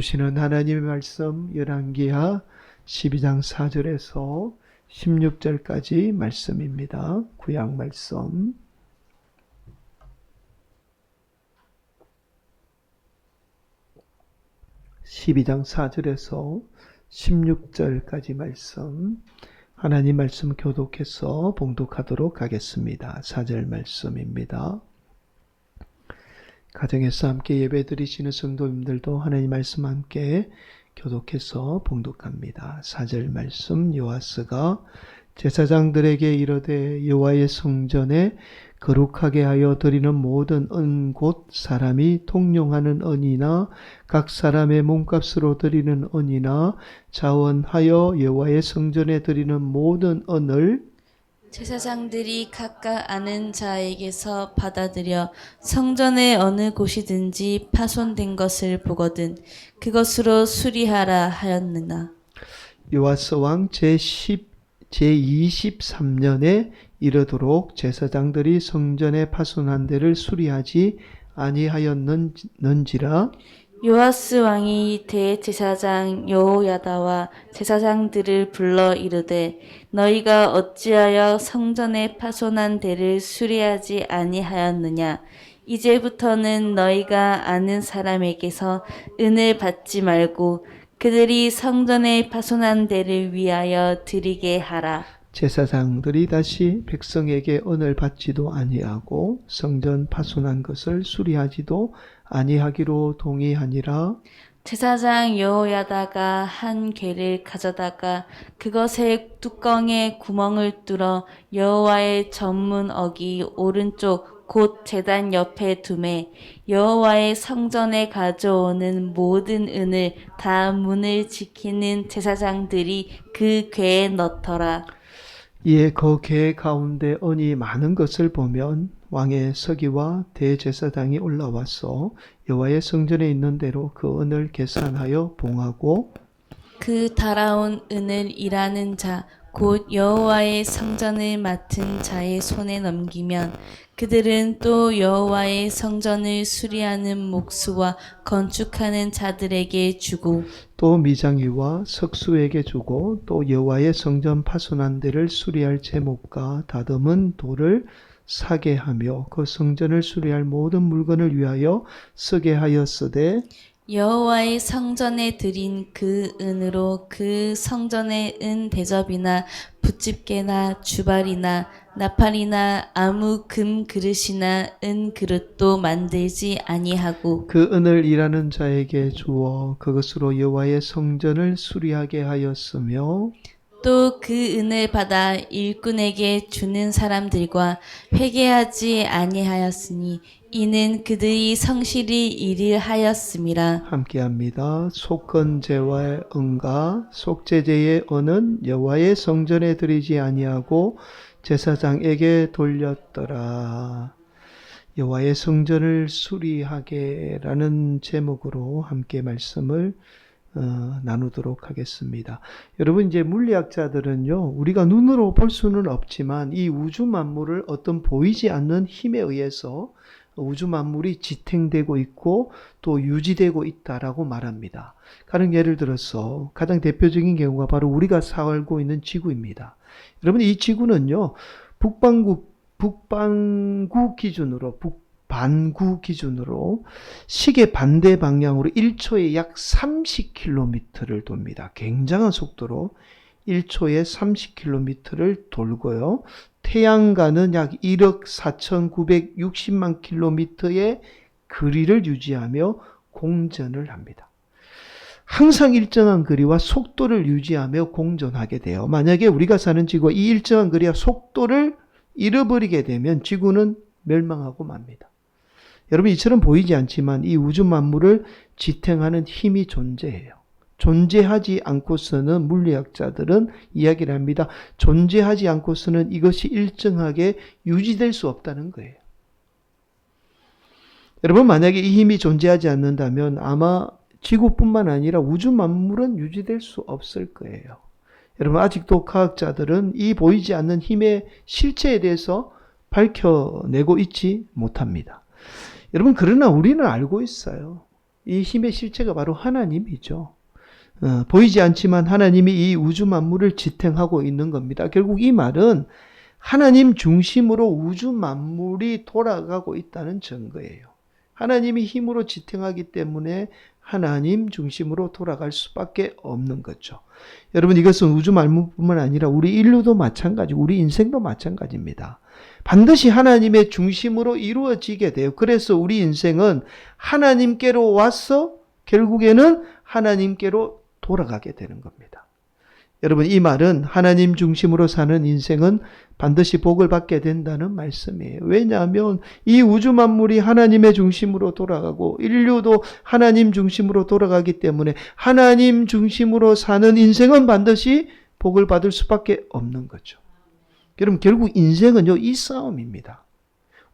주시는 하나님의 말씀 열왕기하 12장 4절에서 16절까지 말씀입니다. 구약 말씀. (12장 4절에서) 16절까지 말씀, 하나님 말씀 교독해서 봉독하도록 하겠습니다. 4절 말씀입니다. 가정에서 함께 예배드리시는 성도님들도 하나님 말씀 함께 교독해서 봉독합니다. 4절 말씀. 여호와스가 제사장들에게 이르되 여호와의 성전에 거룩하게 하여 드리는 모든 은 곧 사람이 통용하는 은이나 각 사람의 몸값으로 드리는 은이나 자원하여 여호와의 성전에 드리는 모든 은을 제사장들이 각각 아는 자에게서 받아들여 성전의 어느 곳이든지 파손된 것을 보거든 그것으로 수리하라 하였느나. 요아스 왕 제23년에 이르도록 제사장들이 성전의 파손한 데를 수리하지 아니하였는지라. 요아스 왕이 대제사장 여호야다와 제사장들을 불러 이르되 너희가 어찌하여 성전의 파손한 데를 수리하지 아니하였느냐. 이제부터는 너희가 아는 사람에게서 은을 받지 말고 그들이 성전의 파손한 데를 위하여 드리게 하라. 제사장들이 다시 백성에게 은을 받지도 아니하고 성전 파손한 것을 수리하지도 아니하기로 동의하니라. 제사장 여호야다가 한 궤를 가져다가 그것의 뚜껑에 구멍을 뚫어 여호와의 전문어기 오른쪽 곧 제단 옆에 두매 여호와의 성전에 가져오는 모든 은을 다 문을 지키는 제사장들이 그 궤에 넣더라. 이에 그 궤 가운데 은이 많은 것을 보면 왕의 서기와 대제사장이 올라와서 여호와의 성전에 있는 대로 그 은을 계산하여 봉하고 그 달아온 은을 일하는 자 곧 여호와의 성전을 맡은 자의 손에 넘기면 그들은 또 여호와의 성전을 수리하는 목수와 건축하는 자들에게 주고 또 미장이와 석수에게 주고 또 여호와의 성전 파손한 데를 수리할 제목과 다듬은 돌을 사게 하며 그 성전을 수리할 모든 물건을 위하여 쓰게 하였으되 여호와의 성전에 드린 그 은으로 그 성전의 은 대접이나 붓집게나 주발이나 나팔이나 아무 금 그릇이나 은 그릇도 만들지 아니하고 그 은을 일하는 자에게 주어 그것으로 여호와의 성전을 수리하게 하였으며 또 그 은을 받아 일꾼에게 주는 사람들과 회개하지 아니하였으니 이는 그들이 성실히 일을 하였음이라. 함께합니다. 속건제와의 은과 속제제의 은은 여호와의 성전에 드리지 아니하고 제사장에게 돌렸더라. 여호와의 성전을 수리하게라는 제목으로 함께 말씀을 나누도록 하겠습니다. 여러분, 이제 물리학자들은요, 우리가 눈으로 볼 수는 없지만 이 우주 만물을 어떤 보이지 않는 힘에 의해서 우주 만물이 지탱되고 있고 또 유지되고 있다라고 말합니다. 가령 예를 들어서 가장 대표적인 경우가 바로 우리가 살고 있는 지구입니다. 여러분, 이 지구는요, 북반구 기준으로 시계 반대 방향으로 1초에 약 30km를 돕니다. 굉장한 속도로 1초에 30km를 돌고요. 태양과는 약 1억 4,960만 킬로미터의 거리를 유지하며 공전을 합니다. 항상 일정한 거리와 속도를 유지하며 공전하게 돼요. 만약에 우리가 사는 지구가 이 일정한 거리와 속도를 잃어버리게 되면 지구는 멸망하고 맙니다. 여러분, 이처럼 보이지 않지만 이 우주 만물을 지탱하는 힘이 존재해요. 존재하지 않고서는 물리학자들은 이야기를 합니다. 존재하지 않고서는 이것이 일정하게 유지될 수 없다는 거예요. 여러분, 만약에 이 힘이 존재하지 않는다면 아마 지구뿐만 아니라 우주 만물은 유지될 수 없을 거예요. 여러분, 아직도 과학자들은 이 보이지 않는 힘의 실체에 대해서 밝혀내고 있지 못합니다. 여러분, 그러나 우리는 알고 있어요. 이 힘의 실체가 바로 하나님이죠. 보이지 않지만 하나님이 이 우주 만물을 지탱하고 있는 겁니다. 결국 이 말은 하나님 중심으로 우주 만물이 돌아가고 있다는 증거예요. 하나님이 힘으로 지탱하기 때문에 하나님 중심으로 돌아갈 수밖에 없는 거죠. 여러분, 이것은 우주 만물뿐만 아니라 우리 인류도 마찬가지, 우리 인생도 마찬가지입니다. 반드시 하나님의 중심으로 이루어지게 돼요. 그래서 우리 인생은 하나님께로 와서 결국에는 하나님께로 돌아가게 되는 겁니다. 여러분, 이 말은 하나님 중심으로 사는 인생은 반드시 복을 받게 된다는 말씀이에요. 왜냐하면 이 우주 만물이 하나님의 중심으로 돌아가고 인류도 하나님 중심으로 돌아가기 때문에 하나님 중심으로 사는 인생은 반드시 복을 받을 수밖에 없는 거죠. 여러분, 결국 인생은요, 이 싸움입니다.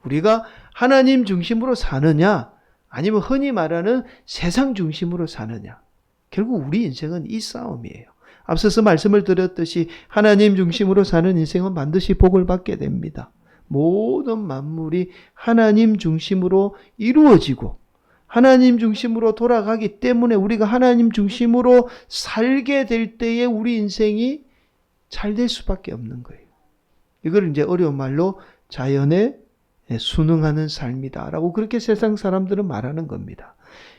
우리가 하나님 중심으로 사느냐, 아니면 흔히 말하는 세상 중심으로 사느냐. 결국 우리 인생은 이 싸움이에요. 앞서서 말씀을 드렸듯이 하나님 중심으로 사는 인생은 반드시 복을 받게 됩니다. 모든 만물이 하나님 중심으로 이루어지고 하나님 중심으로 돌아가기 때문에 우리가 하나님 중심으로 살게 될 때에 우리 인생이 잘 될 수밖에 없는 거예요. 이걸 이제 어려운 말로 자연에 순응하는 삶이다라고 그렇게 세상 사람들은 말하는 겁니다.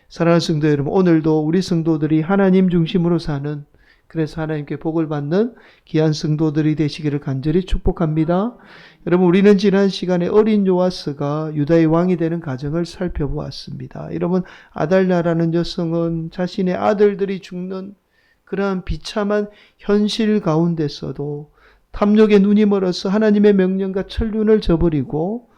사랑하는 성도 여러분, 오늘도 우리 성도들이 하나님 중심으로 사는, 그래서 하나님께 복을 받는 귀한 성도들이 되시기를 간절히 축복합니다. 여러분, 우리는 지난 시간에 어린 요아스가 유다의 왕이 되는 과정을 살펴보았습니다. 여러분, 아달랴라는 여성은 자신의 아들들이 죽는 그러한 비참한 현실 가운데서도 탐욕에 눈이 멀어서 하나님의 명령과 천륜을 저버리고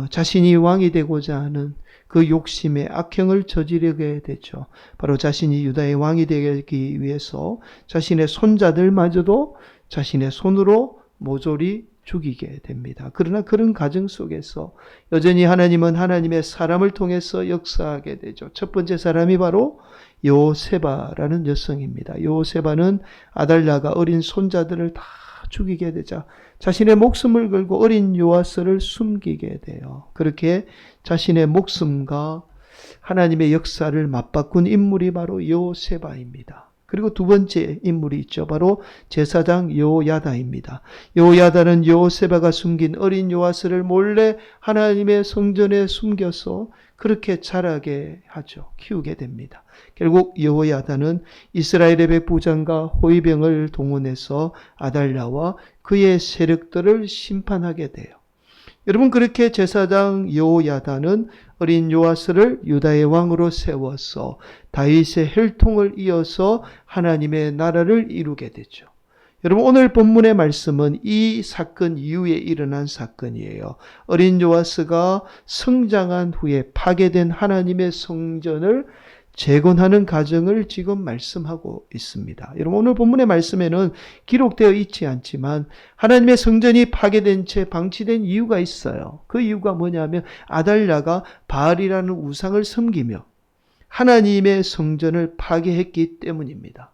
자신이 왕이 되고자 하는 그 욕심에 악행을 저지르게 되죠. 바로 자신이 유다의 왕이 되기 위해서 자신의 손자들마저도 자신의 손으로 모조리 죽이게 됩니다. 그러나 그런 과정 속에서 여전히 하나님은 하나님의 사람을 통해서 역사하게 되죠. 첫 번째 사람이 바로 요세바라는 여성입니다. 요세바는 아달랴가 어린 손자들을 다 죽이게 되자 자신의 목숨을 걸고 어린 요아스를 숨기게 돼요. 그렇게 자신의 목숨과 하나님의 역사를 맞바꾼 인물이 바로 요세바입니다. 그리고 두 번째 인물이 있죠. 바로 제사장 요야다입니다. 요야다는 요세바가 숨긴 어린 요아스를 몰래 하나님의 성전에 숨겨서 그렇게 자라게 하죠. 키우게 됩니다. 결국 여호야다는 이스라엘의 백부장과 호위병을 동원해서 아달랴와 그의 세력들을 심판하게 돼요. 여러분, 그렇게 제사장 여호야다는 어린 요아스를 유다의 왕으로 세워서 다윗의 혈통을 이어서 하나님의 나라를 이루게 되죠. 여러분, 오늘 본문의 말씀은 이 사건 이후에 일어난 사건이에요. 어린 요아스가 성장한 후에 파괴된 하나님의 성전을 재건하는 과정을 지금 말씀하고 있습니다. 여러분, 오늘 본문의 말씀에는 기록되어 있지 않지만 하나님의 성전이 파괴된 채 방치된 이유가 있어요. 그 이유가 뭐냐면 아달랴가 바알이라는 우상을 섬기며 하나님의 성전을 파괴했기 때문입니다.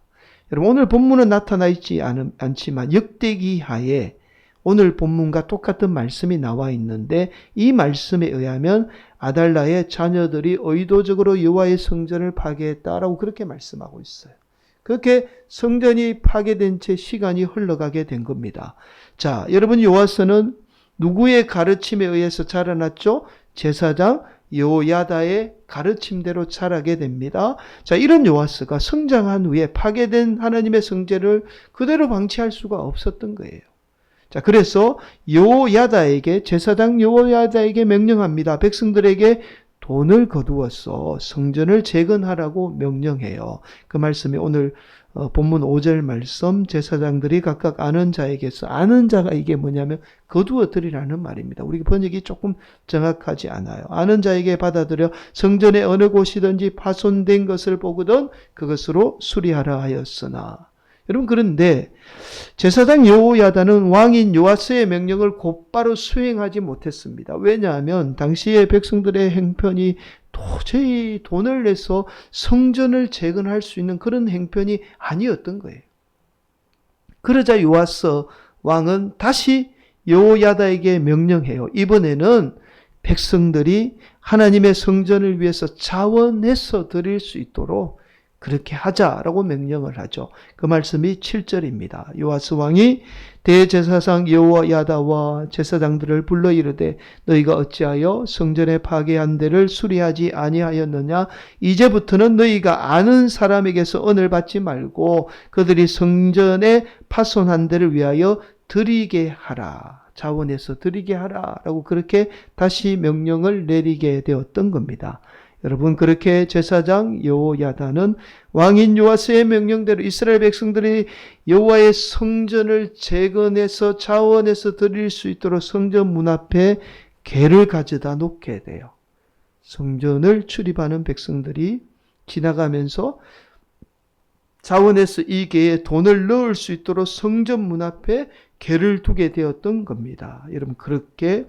여러분, 오늘 본문은 나타나 있지 않지만 역대기하에 오늘 본문과 똑같은 말씀이 나와 있는데 이 말씀에 의하면 아달랴의 자녀들이 의도적으로 여호와의 성전을 파괴했다라고 그렇게 말씀하고 있어요. 그렇게 성전이 파괴된 채 시간이 흘러가게 된 겁니다. 자, 여러분, 요아스는 누구의 가르침에 의해서 자라났죠? 제사장 여호야다의 가르침대로 자라게 됩니다. 자, 이런 요아스가 성장한 후에 파괴된 하나님의 성전을 그대로 방치할 수가 없었던 거예요. 자, 그래서 여호야다에게, 제사장 여호야다에게 명령합니다. 백성들에게 돈을 거두어서 성전을 재건하라고 명령해요. 그 말씀이 오늘 본문 5절 말씀, 제사장들이 각각 아는 자에게서, 아는 자가 이게 뭐냐면 거두어 드리라는 말입니다. 우리 번역이 조금 정확하지 않아요. 아는 자에게 받아들여 성전의 어느 곳이든지 파손된 것을 보거든 그것으로 수리하라 하였으나. 여러분, 그런데 제사장 여호야다는 왕인 요아스의 명령을 곧바로 수행하지 못했습니다. 왜냐하면 당시의 백성들의 행편이 도저히 돈을 내서 성전을 재건할 수 있는 그런 행편이 아니었던 거예요. 그러자 요아스 왕은 다시 여호야다에게 명령해요. 이번에는 백성들이 하나님의 성전을 위해서 자원해서 드릴 수 있도록 그렇게 하자라고 명령을 하죠. 그 말씀이 7절입니다. 요아스 왕이 대제사장 여호야다와 제사장들을 불러 이르되 너희가 어찌하여 성전에 파괴한 데를 수리하지 아니하였느냐? 이제부터는 너희가 아는 사람에게서 은을 받지 말고 그들이 성전에 파손한 데를 위하여 드리게 하라. 자원해서 드리게 하라 라고 그렇게 다시 명령을 내리게 되었던 겁니다. 여러분, 그렇게 제사장 여호야다는 왕인 요아스의 명령대로 이스라엘 백성들이 여호와의 성전을 재건해서 자원해서 드릴 수 있도록 성전 문 앞에 궤를 가져다 놓게 돼요. 성전을 출입하는 백성들이 지나가면서 자원해서 이 궤에 돈을 넣을 수 있도록 성전 문 앞에 궤를 두게 되었던 겁니다. 여러분, 그렇게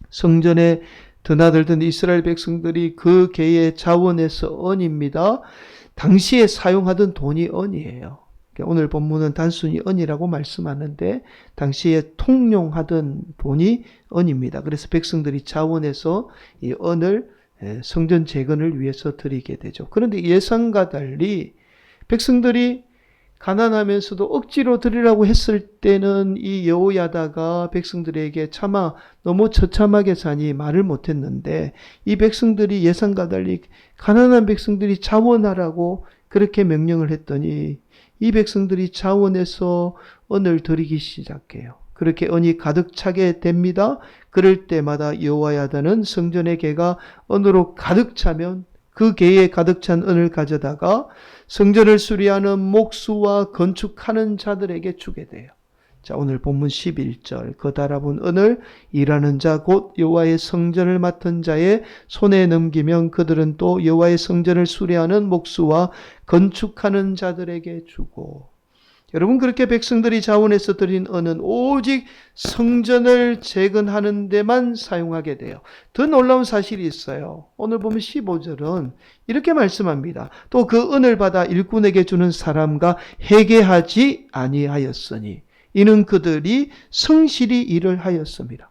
성전에 드나들던 이스라엘 백성들이 그 궤에 자원해서 은입니다. 당시에 사용하던 돈이 은이에요. 오늘 본문은 단순히 은이라고 말씀하는데 당시에 통용하던 돈이 은입니다. 그래서 백성들이 자원해서 이 은을 성전 재건을 위해서 드리게 되죠. 그런데 예상과 달리 백성들이 가난하면서도 억지로 드리라고 했을 때는 이 여호야다가 백성들에게 차마 너무 처참하게 사니 말을 못했는데 이 백성들이 예상과 달리 가난한 백성들이 자원하라고 그렇게 명령을 했더니 이 백성들이 자원해서 은을 드리기 시작해요. 그렇게 은이 가득 차게 됩니다. 그럴 때마다 여호야다는 성전의 궤가 은으로 가득 차면 그 궤에 가득 찬 은을 가져다가 성전을 수리하는 목수와 건축하는 자들에게 주게 돼요. 자, 오늘 본문 11절 그 달아본 은을 일하는 자 곧 여호와의 성전을 맡은 자의 손에 넘기면 그들은 또 여호와의 성전을 수리하는 목수와 건축하는 자들에게 주고. 여러분, 그렇게 백성들이 자원해서 드린 은은 오직 성전을 재건하는 데만 사용하게 돼요. 더 놀라운 사실이 있어요. 오늘 보면 15절은 이렇게 말씀합니다. 또 그 은을 받아 일꾼에게 주는 사람과 회개하지 아니하였으니 이는 그들이 성실히 일을 하였습니다.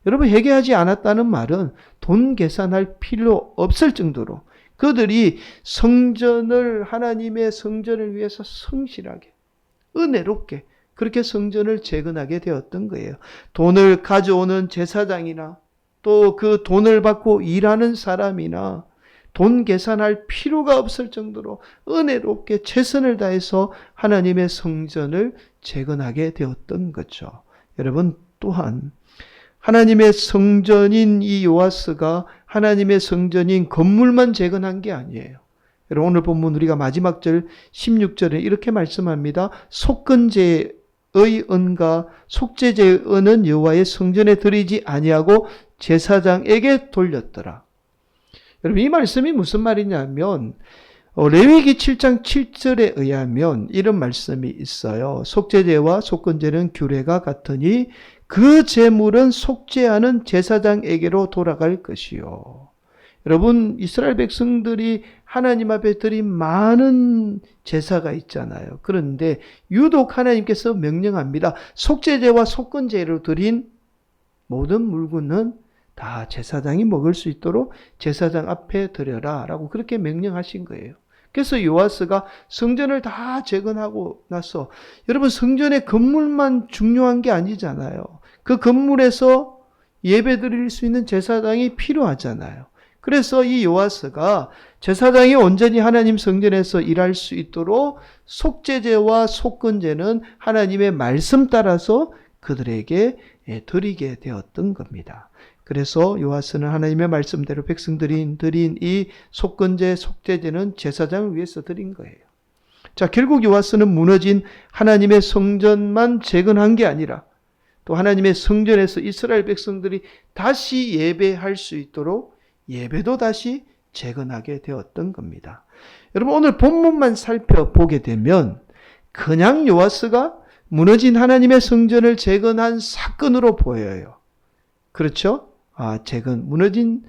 여러분, 회개하지 않았다는 말은 돈 계산할 필요 없을 정도로 그들이 성전을 하나님의 성전을 위해서 성실하게 은혜롭게 그렇게 성전을 재건하게 되었던 거예요. 돈을 가져오는 제사장이나 또 그 돈을 받고 일하는 사람이나 돈 계산할 필요가 없을 정도로 은혜롭게 최선을 다해서 하나님의 성전을 재건하게 되었던 거죠. 여러분, 또한 하나님의 성전인 이 요아스가 하나님의 성전인 건물만 재건한 게 아니에요. 여러분, 오늘 본문 우리가 마지막 절 16절에 이렇게 말씀합니다. 속건제의 은과 속죄제의 은은 여호와의 성전에 드리지 아니하고 제사장에게 돌렸더라. 여러분, 이 말씀이 무슨 말이냐면 레위기 7장 7절에 의하면 이런 말씀이 있어요. 속죄제와 속건제는 규례가 같으니 그 제물은 속죄하는 제사장에게로 돌아갈 것이요. 여러분, 이스라엘 백성들이 하나님 앞에 드린 많은 제사가 있잖아요. 그런데 유독 하나님께서 명령합니다. 속죄제와 속건제로 드린 모든 물건은 다 제사장이 먹을 수 있도록 제사장 앞에 드려라 라고 그렇게 명령하신 거예요. 그래서 요아스가 성전을 다 재건하고 나서, 여러분, 성전의 건물만 중요한 게 아니잖아요. 그 건물에서 예배 드릴 수 있는 제사장이 필요하잖아요. 그래서 이 요아스가 제사장이 온전히 하나님 성전에서 일할 수 있도록 속죄제와 속건제는 하나님의 말씀 따라서 그들에게 드리게 되었던 겁니다. 그래서 요아스는 하나님의 말씀대로 백성들이 드린 이 속건제, 속죄제는 제사장을 위해서 드린 거예요. 자, 결국 요아스는 무너진 하나님의 성전만 재건한 게 아니라 또 하나님의 성전에서 이스라엘 백성들이 다시 예배할 수 있도록 예배도 다시 재건하게 되었던 겁니다. 여러분, 오늘 본문만 살펴보게 되면 그냥 요아스가 무너진 하나님의 성전을 재건한 사건으로 보여요. 그렇죠? 무너진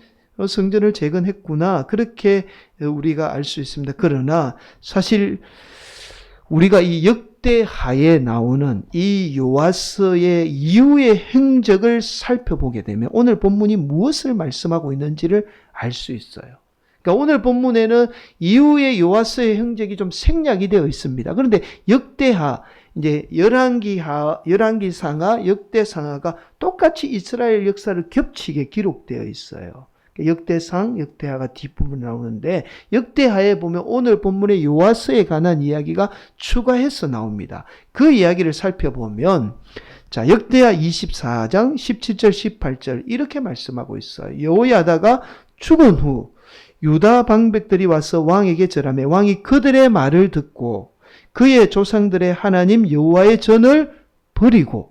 성전을 재건했구나. 그렇게 우리가 알 수 있습니다. 그러나 사실 우리가 이 역대하에 나오는 이 요아스의 이후의 행적을 살펴보게 되면 오늘 본문이 무엇을 말씀하고 있는지를 알 수 있어요. 그러니까 오늘 본문에는 이후의 요아스의 행적이 좀 생략이 되어 있습니다. 그런데 역대하, 이제 열왕기상하, 역대상하가 똑같이 이스라엘 역사를 겹치게 기록되어 있어요. 역대상, 역대하가 뒷부분에 나오는데 역대하에 보면 오늘 본문의 요아스에 관한 이야기가 추가해서 나옵니다. 그 이야기를 살펴보면 자, 역대하 24장 17절 18절 이렇게 말씀하고 있어요. 여호야다가 죽은 후 유다 방백들이 와서 왕에게 절하매 왕이 그들의 말을 듣고 그의 조상들의 하나님 여호와의 전을 버리고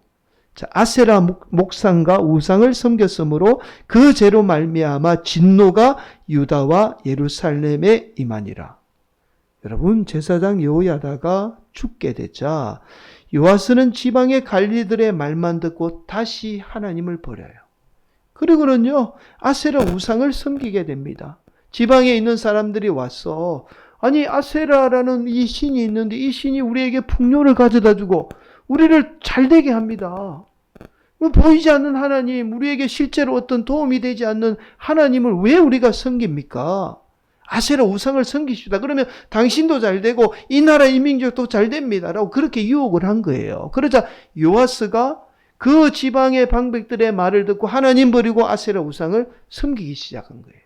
아세라 목상과 우상을 섬겼으므로 그 죄로 말미암아 진노가 유다와 예루살렘에 임하니라. 여러분, 제사장 여호야다가 죽게 되자 요아스는 지방의 관리들의 말만 듣고 다시 하나님을 버려요. 그리고는요, 아세라 우상을 섬기게 됩니다. 지방에 있는 사람들이 와서 아니 아세라라는 이 신이 있는데 이 신이 우리에게 풍요를 가져다 주고 우리를 잘되게 합니다. 보이지 않는 하나님, 우리에게 실제로 어떤 도움이 되지 않는 하나님을 왜 우리가 섬깁니까? 아세라 우상을 섬기시다. 그러면 당신도 잘되고 이 나라 이 민족도 잘됩니다. 라고 그렇게 유혹을 한 거예요. 그러자 요아스가 그 지방의 방백들의 말을 듣고 하나님 버리고 아세라 우상을 섬기기 시작한 거예요.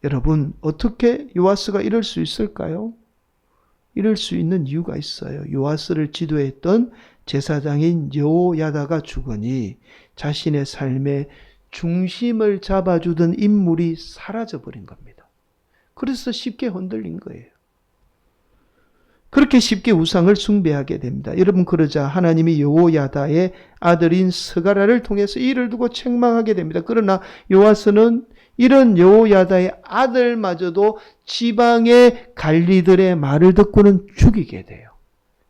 여러분, 어떻게 요아스가 이럴 수 있을까요? 이럴 수 있는 이유가 있어요. 요아스를 지도했던 제사장인 여호야다가 죽으니 자신의 삶의 중심을 잡아주던 인물이 사라져버린 겁니다. 그래서 쉽게 흔들린 거예요. 그렇게 쉽게 우상을 숭배하게 됩니다. 여러분, 그러자 하나님이 여호야다의 아들인 스가랴를 통해서 이를 두고 책망하게 됩니다. 그러나 요아스는 이런 여호야다의 아들마저도 지방의 관리들의 말을 듣고는 죽이게 돼요.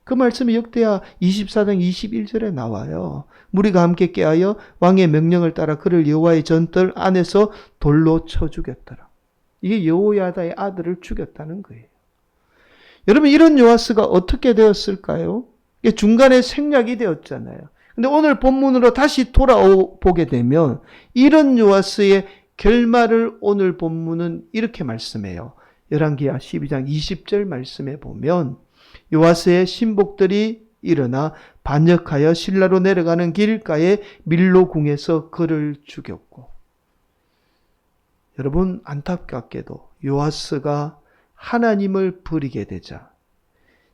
그 말씀이 역대하 24장 21절에 나와요. 무리가 함께 깨하여 왕의 명령을 따라 그를 여호와의 전뜰 안에서 돌로 쳐 죽였더라. 이게 여호야다의 아들을 죽였다는 거예요. 여러분, 이런 요아스가 어떻게 되었을까요? 이게 중간에 생략이 되었잖아요. 근데 오늘 본문으로 다시 돌아보게 되면 이런 요아스의 결말을 오늘 본문은 이렇게 말씀해요. 열왕기하 12장 20절 말씀에 보면 요아스의 신복들이 일어나 반역하여 실라로 내려가는 길가에 밀로궁에서 그를 죽였고, 여러분, 안타깝게도 요아스가 하나님을 버리게 되자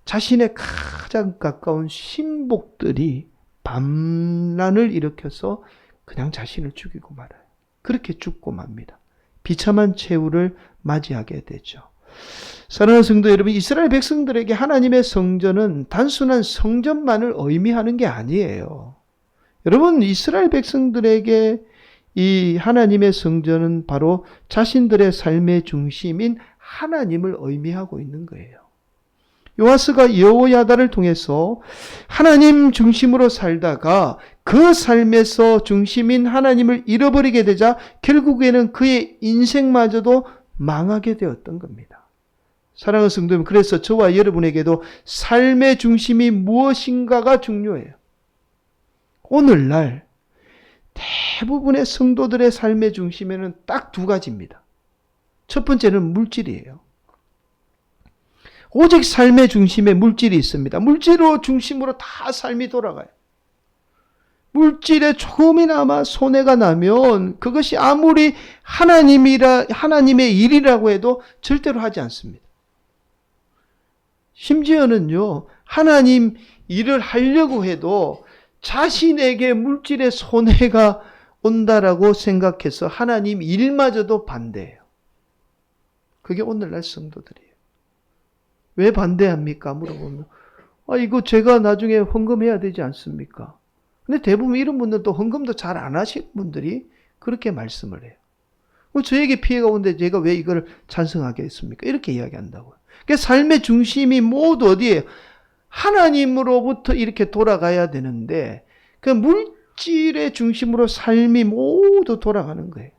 자신의 가장 가까운 신복들이 반란을 일으켜서 그냥 자신을 죽이고 말아요. 그렇게 죽고 맙니다. 비참한 최후를 맞이하게 되죠. 사랑하는 성도 여러분, 이스라엘 백성들에게 하나님의 성전은 단순한 성전만을 의미하는 게 아니에요. 여러분, 이스라엘 백성들에게 이 하나님의 성전은 바로 자신들의 삶의 중심인 하나님을 의미하고 있는 거예요. 요아스가 여호야다를 통해서 하나님 중심으로 살다가 그 삶에서 중심인 하나님을 잃어버리게 되자 결국에는 그의 인생마저도 망하게 되었던 겁니다. 사랑하는 성도 여러분, 그래서 저와 여러분에게도 삶의 중심이 무엇인가가 중요해요. 오늘날 대부분의 성도들의 삶의 중심에는 딱 두 가지입니다. 첫 번째는 물질이에요. 오직 삶의 중심에 물질이 있습니다. 물질로 중심으로 다 삶이 돌아가요. 물질에 조금이나마 손해가 나면 그것이 아무리 하나님의 일이라고 해도 절대로 하지 않습니다. 심지어는요, 하나님 일을 하려고 해도 자신에게 물질의 손해가 온다라고 생각해서 하나님 일마저도 반대해요. 그게 오늘날 성도들이에요. 왜 반대합니까? 물어보면 이거 제가 나중에 헌금해야 되지 않습니까? 근데 대부분 이런 분들도 헌금도 잘 안 하시는 분들이 그렇게 말씀을 해요. 저에게 피해가 오는데 제가 왜 이걸 찬성하겠습니까? 이렇게 이야기한다고요. 그러니까 삶의 중심이 모두 어디에요? 하나님으로부터 이렇게 돌아가야 되는데 그 물질의 중심으로 삶이 모두 돌아가는 거예요.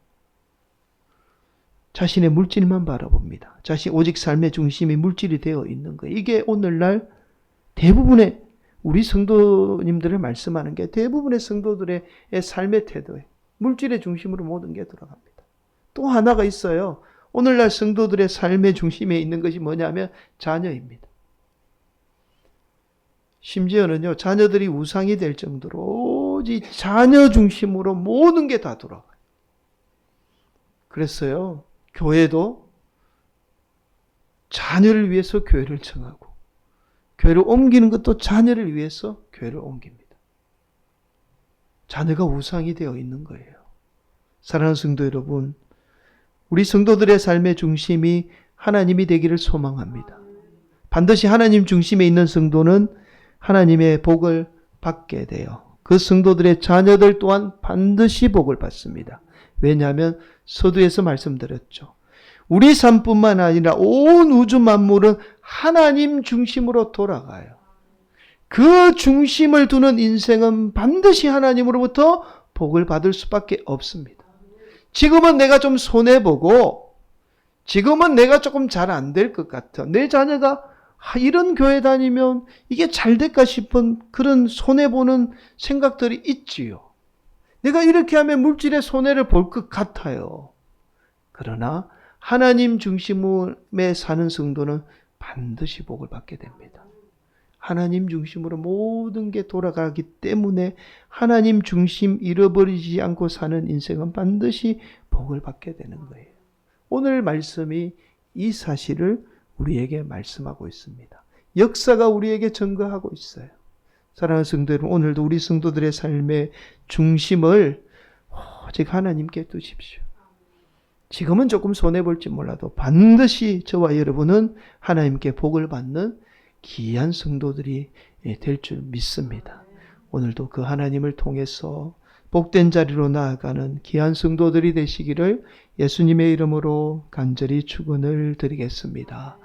자신의 물질만 바라봅니다. 오직 삶의 중심이 물질이 되어 있는 거예요. 이게 오늘날 대부분의 우리 성도님들을 말씀하는 게 대부분의 성도들의 삶의 태도에 물질의 중심으로 모든 게 들어갑니다. 또 하나가 있어요. 오늘날 성도들의 삶의 중심에 있는 것이 뭐냐면 자녀입니다. 심지어는요, 자녀들이 우상이 될 정도로 오직 자녀 중심으로 모든 게 다 돌아가요. 그랬어요. 교회도 자녀를 위해서 교회를 정하고, 교회를 옮기는 것도 자녀를 위해서 교회를 옮깁니다. 자녀가 우상이 되어 있는 거예요. 사랑하는 성도 여러분, 우리 성도들의 삶의 중심이 하나님이 되기를 소망합니다. 반드시 하나님 중심에 있는 성도는 하나님의 복을 받게 돼요. 그 성도들의 자녀들 또한 반드시 복을 받습니다. 왜냐하면 서두에서 말씀드렸죠. 우리 삶뿐만 아니라 온 우주 만물은 하나님 중심으로 돌아가요. 그 중심을 두는 인생은 반드시 하나님으로부터 복을 받을 수밖에 없습니다. 지금은 내가 좀 손해보고, 지금은 내가 조금 잘 안 될 것 같아. 내 자녀가 이런 교회 다니면 이게 잘 될까 싶은 그런 손해보는 생각들이 있지요. 내가 이렇게 하면 물질의 손해를 볼 것 같아요. 그러나 하나님 중심에 사는 성도는 반드시 복을 받게 됩니다. 하나님 중심으로 모든 게 돌아가기 때문에 하나님 중심 잃어버리지 않고 사는 인생은 반드시 복을 받게 되는 거예요. 오늘 말씀이 이 사실을 우리에게 말씀하고 있습니다. 역사가 우리에게 증거하고 있어요. 사랑하는 성도 여러분, 오늘도 우리 성도들의 삶의 중심을 오직 하나님께 두십시오. 지금은 조금 손해볼지 몰라도 반드시 저와 여러분은 하나님께 복을 받는 귀한 성도들이 될 줄 믿습니다. 오늘도 그 하나님을 통해서 복된 자리로 나아가는 귀한 성도들이 되시기를 예수님의 이름으로 간절히 축원을 드리겠습니다.